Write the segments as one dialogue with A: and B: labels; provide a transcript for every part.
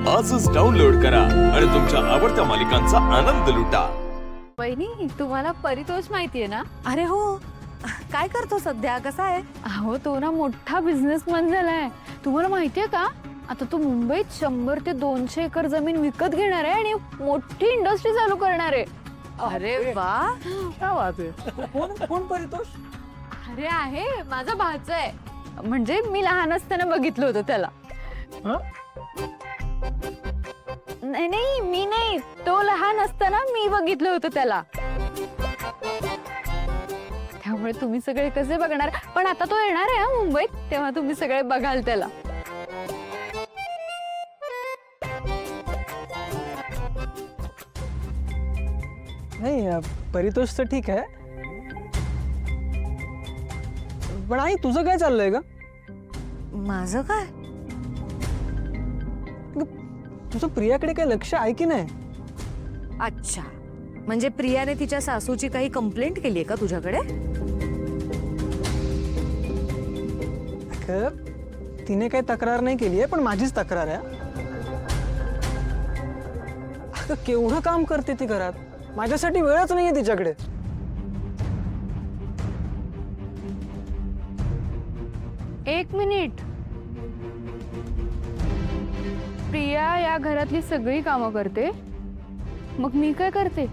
A: आजच डाउनलोड करा आणि तुमच्या आवडत्या मालिकांचा आनंद लुटा।
B: वहिनी, तुम्हाला परितोष माहितीये ना?
C: अरे हो, काय करतो सध्या, कसा आहे?
B: अहो, तो ना मोठा बिझनेसमॅन झालाय। तुम्हाला माहितीये का? आता तो मुंबईत 100 ते 200 एकर जमीन विकत घेणार आहे आणि मोठी इंडस्ट्री चालू करणार आहे।
C: अरे वा,
D: क्या बात आहे। कोण परितोष?
B: अरे आहे, माझा भाचा आहे। म्हणजे मी लहान असताना बघितलं होतं त्याला। नाही नाही, मी नाही, तो लहान असताना मी बघितलं होतं त्याला। त्यामुळे तुम्ही सगळे कसे बघणार? पण आता तो येणार आहे मुंबईत, तेव्हा तुम्ही सगळे बघाल त्याला।
D: नाही, परितोष तर ठीक आहे, पण आई तुझं काय चाललंय का?
C: माझं काय?
D: तुझं प्रियाकडे काय लक्ष आहे की नाही?
C: अच्छा, म्हणजे प्रियाने तिच्या सासूची काही कंप्लेंट केली आहे का तुझ्याकडे?
D: अगं, तिने काही तक्रार नाही केली आहे, पण माझीच तक्रार आहे। अगं, केवढं काम करते ती घरात, माझ्यासाठी वेळच नाहीये तिच्याकडे।
B: एक मिनिट, प्रिया या घरातली सगळी कामं करते, मग मी काय करते?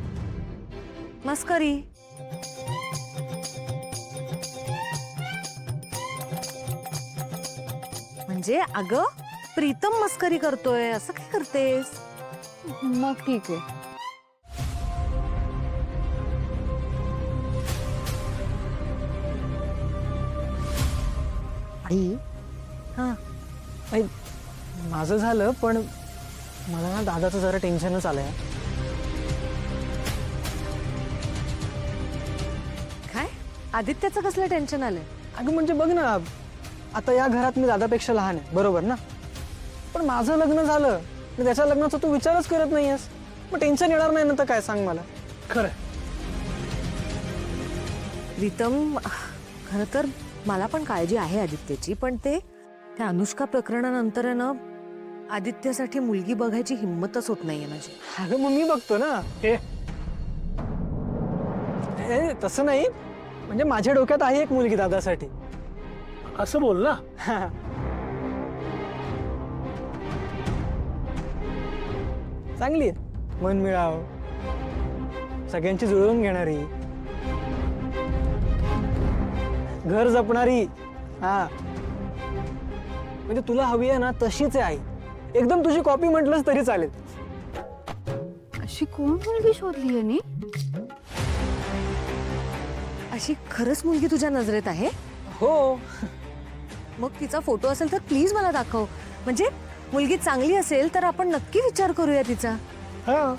C: मस्करी। म्हणजे अगं, प्रीतम मस्करी करतोय असं काय करतेस?
B: मग ठीक आहे।
D: आई,
C: हा,
D: आई, माझं झालं, पण मला ना दादाचं जरा टेन्शनच आलंय।
C: काय आदित्याचं कसलं टेन्शन आलंय?
D: अगं म्हणजे बघ ना, आता या घरात मी दादापेक्षा लहान आहे, बरोबर ना? पण माझं लग्न झालं आणि त्याच्या लग्नाचा तू विचारच करत नाहीयेस, मग टेन्शन येणार नाही ना? तर काय सांग मला। खरं
C: प्रीतम, खरं तर मला पण काळजी आहे आदित्यची, पण ते त्या अनुष्का प्रकरणानंतर आहे ना, आदित्यसाठी मुलगी बघायची हिंमतच होत नाहीये माझी।
D: अगं मग मी बघतो ना। तसं नाही, म्हणजे माझ्या डोक्यात आहे एक मुलगी दादासाठी।
E: असं बोल ना।
D: चांगली आहे, मनमिळाव, सगळ्यांची जुळवून घेणारी, घर जपणारी। हा, म्हणजे तुला हवी आहे ना तशीच आहे आई, एकदम तुझी कॉपी म्हटलंस तरी चालेल।
B: अशी कोण मुलगी शोधली यांनी?
C: अशी खरंच मुलगी तुझ्या नजरेत आहे?
D: हो,
C: मग तिचा फोटो असेल तर प्लीज मला दाखव, म्हणजे मुलगी चांगली असेल तर आपण नक्की विचार करूया तिचा।
D: हा,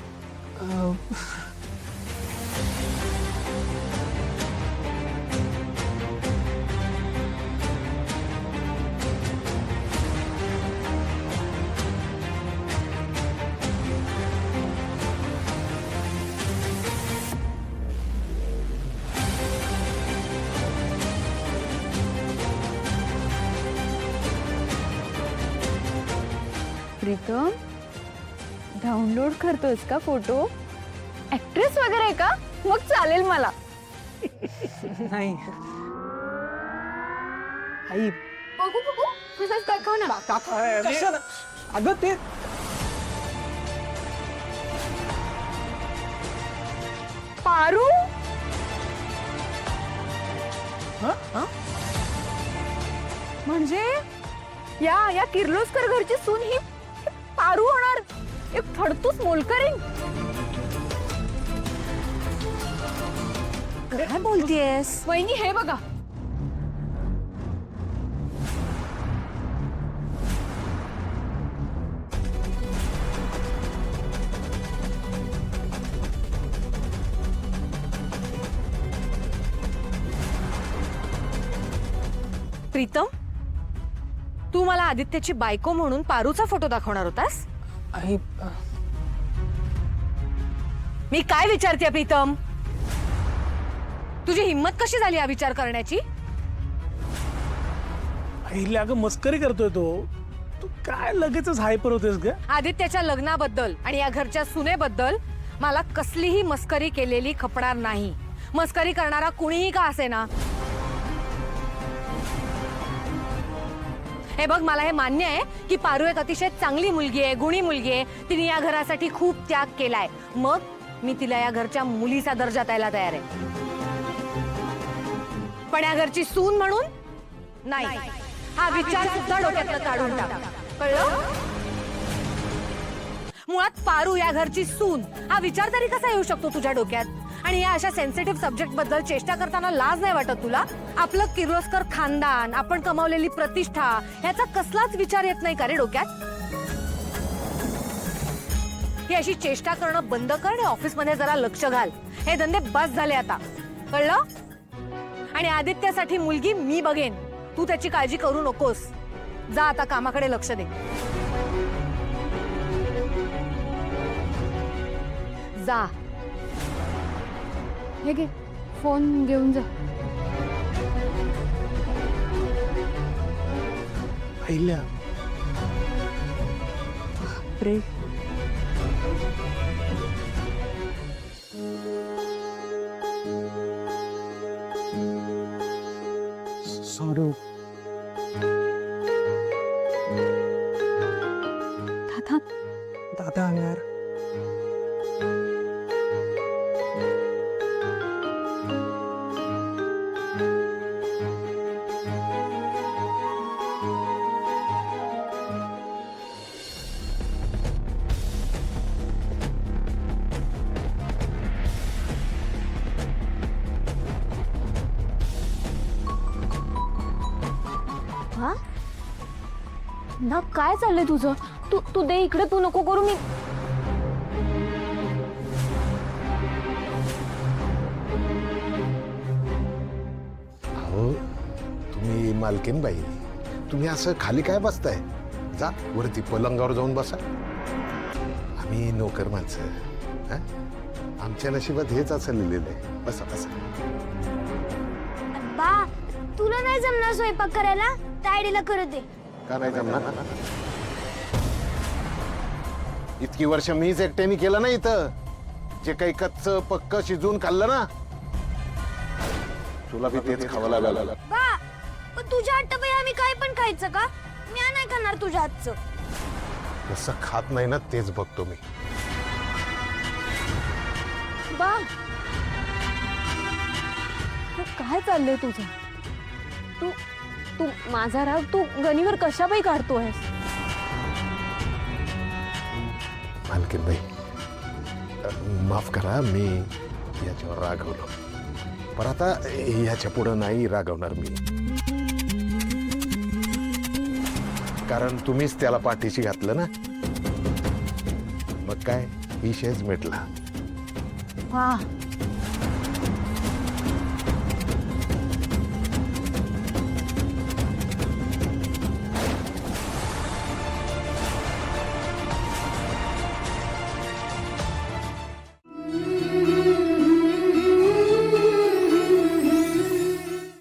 B: प्रीतम, डाउनलोड करतोस का फोटो? ऍक्ट्रेस वगैरे आहे का? मग चालेल मला।
D: नाही आई,
B: बघू बघू, तुझंच दाखव ना।
D: कशाला? अगं ते
B: पारू, म्हणजे या किर्लोस्कर घरची सून ही पारू होणार? एक फडतूस मोलकरीण।
C: काय बोलतेस?
B: वहिनी, हे बघा।
C: प्रीतम, तू मला आदित्यची बायको म्हणून पारूचा फोटो दाखवणार होतास?
D: आई,
C: मी काय विचारते प्रीतम? तुझी हिम्मत कशी झाली हा विचार करण्याची?
E: आईला अगं मस्करी करतोय तो। काय लगेचच हायपर होतेस ग?
C: आदित्यच्या लग्नाबद्दल आणि या घरच्या सुनेबद्दल मला कसलीही मस्करी केलेली खपणार नाही. मस्करी करणारा कुणीही का असेना. हे बघ, मला हे मान्य आहे की पारू एक अतिशय चांगली मुलगी आहे, गुणी मुलगी आहे. तिने या घरासाठी खूप त्याग केलाय. मग मी तिला या घरच्या मुलीचा दर्जा द्यायला तयार आहे, पण या घरची सून म्हणून नाही. हा विचार सुद्धा डोक्यातनं काढून टाक, कळलं? मुळात पारू या घरची सून हा विचार तरी कसा येऊ शकतो तुझ्या डोक्यात? आणि या अशा सेन्सिटिव्ह सब्जेक्ट बद्दल चेष्टा करताना लाज नाही वाटत तुला? आपलं किर्लोस्कर खानदान, आपण कमावलेली प्रतिष्ठा, ह्याचा कसलाच विचार येत नाही का रे डोक्यात? ही अशी चेष्टा करणं बंद कर आणि ऑफिसमध्ये जरा लक्ष घाल. हे धंदे बस झाले आता, कळलं? आणि आदित्यसाठी मुलगी मी बघेन, तू त्याची काळजी करू नकोस. जा आता कामाकडे लक्ष दे. जा.
B: हे घे, फोन घेऊन जा.
E: अहिल्या,
B: प्रे
D: सॉरी.
B: दादा,
D: दादा आले यार.
B: हा ना, काय चाललंय तुझं? तू तू दे इकडे, तू नको करू. मी
F: अहो, तुम्ही मालकीन बाई, तुम्ही असं खाली काय बसताय? जा वरती पलंगावर जाऊन बसा. आम्ही नोकर माणसं, हं? आमच्या नशिबात हेच असं लिहिलेलं आहे. बसा बसा.
G: बा, तुला नाही जमणार स्वयंपाक करायला? तायडीला करू दे.
F: का नाही जमणार? इतकी वर्ष मीच एकट्याने केलं ना इथं. जे काही कच्च पक्क शिजून खाल्लं ना, तुला बी तेच खावं लागलं.
G: बा, पण तुझ्या हातचं आम्ही काय पण खायचं का? मी नाही खाणार तुझ्या हातचं.
F: जसं खात नाही ना तेच बघतो मी.
B: बा, तू काय चाललंय तुझं? तू तू माझा राग तू गणीवर कशापाई काढतोयस?
F: मालकीन बाई, माफ करा, मी याच्यावर रागवलो. पण आता याच्या पुढं नाही रागवणार मी, कारण तुम्हीच त्याला पाठीशी घातलं ना. मग काय, विषयच मिटला.
B: वा,